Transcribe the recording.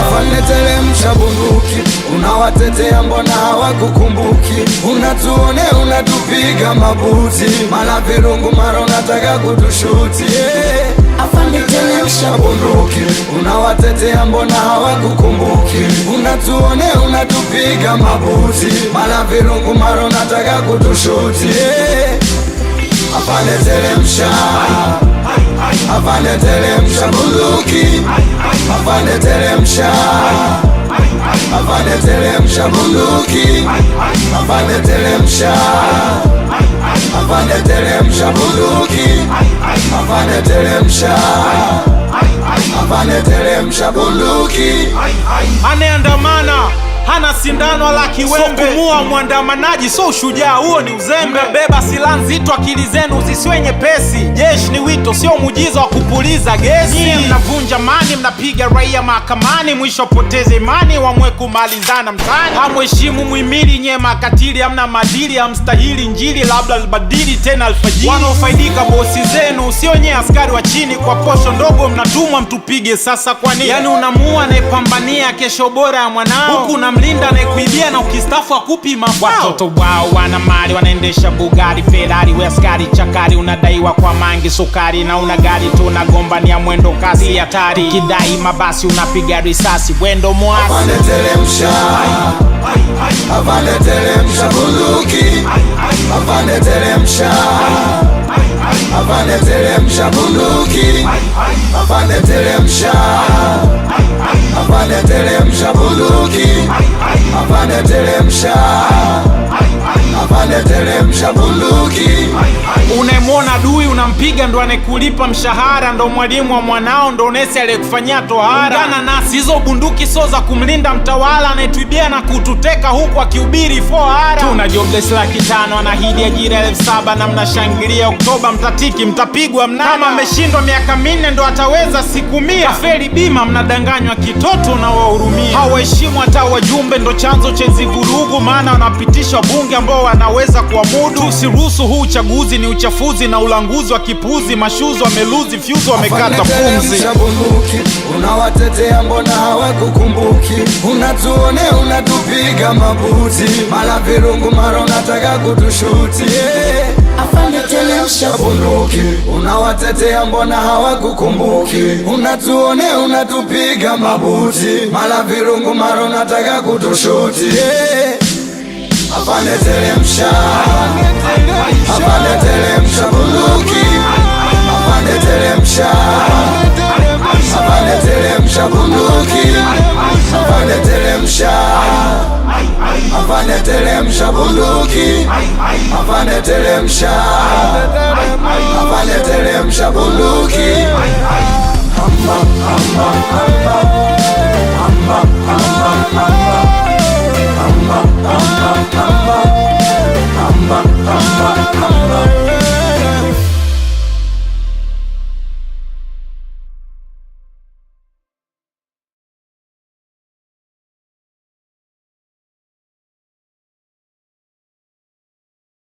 Afande teremsha bunduki, unawatetea mbona hawakukumbuki? Unatuone unatupiga mabuti, mala virungu mara unataka kutushuti. Afande teremsha bunduki, unawatetea mbona hawakukumbuki? Unatuone unatupiga mabuti, mala virungu mara unataka kutushuti. Afande teremsha, afande teremsha bunduki, afande teremsha, afande teremsha bunduki, afande teremsha, afande teremsha bunduki, afande teremsha, afande teremsha bunduki. Anayeandamana hana sindano wala kiwembe, so kumua mwandamanaji so ushujaa, huo ni uzembe. Beba silaha nzito, akili zenu zisiwe nyepesi. Jeshi ni wito, sio muujiza wa kupuliza gesi. Nyie mnavunja amani, mnapiga raia mahakamani, mwisho poteze imani, wamwe kumalizana mtaani. Hamheshimu muhimili, nyie makatili, hamna maadili, hamstahili Injili, labda albadili tena alfajiri. Wanaofaidika bosi zenu, sio nyie askari wa chini, kwa posho ndogo mnatumwa mtupige. Sasa kwa nini? Yani unamuua anayepambania kesho bora ya mwanao, huku mlinda anayekuibia na ukistafu akupi mafao. Watoto wao wana mali, wanaendesha Bugatti, Ferrari, we askari chakari, unadaiwa kwa mangi sukari, na una gari tu unagombania mwendo kasi hatari. Kidai mabasi unapiga risasi, wendo mwasi. Afande teremsha, afande teremsha bunduki, afande teremsha, afande teremsha bunduki, afande teremsha, afande teremsha bunduki, afande teremsha, afande teremsha bunduki. Unaemwona adui unampiga, ndo anekulipa mshahara, ndo mwalimu wa mwanao, ndo nesi aliyekufanyia tohara. Ungana nasi, hizo bunduki so za kumlinda mtawala anayetuibia na kututeka huku akihubiri 4R. Tuna jobless 500,000, anahidi ajira 7,000, na mnashangilia Oktoba mtatiki, mtapigwa mnada. Kama ameshindwa miaka 4 ndo ataweza siku 100. Kafeli bima, mnadanganywa kitoto na wahurumia. Hawaheshimu hata wajumbe, ndo chanzo cha vurugu, maana wanapitisha bunge ambao wanaweza kuamudu. Tusiruhusu huu uchaguzi, ni uchafuzi na ulanguzi wa kipuzi. Mashuzi wameluzi fyuzi, wamekata pumzi. Unawatetea mbona hawakukumbuki? Unatuone unatupiga mabuti, mala virungu mara unataka kutushuti. Afande teremsha bunduki, unawatetea mbona hawakukumbuki? Unatuone unatupiga mabuti, mala virungu mara unataka kutushuti. Afande teremsha, afande teremsha bunduki, afande teremsha, afande teremsha bunduki, afande teremsha, afande teremsha bunduki, afande teremsha, afande teremsha bunduki.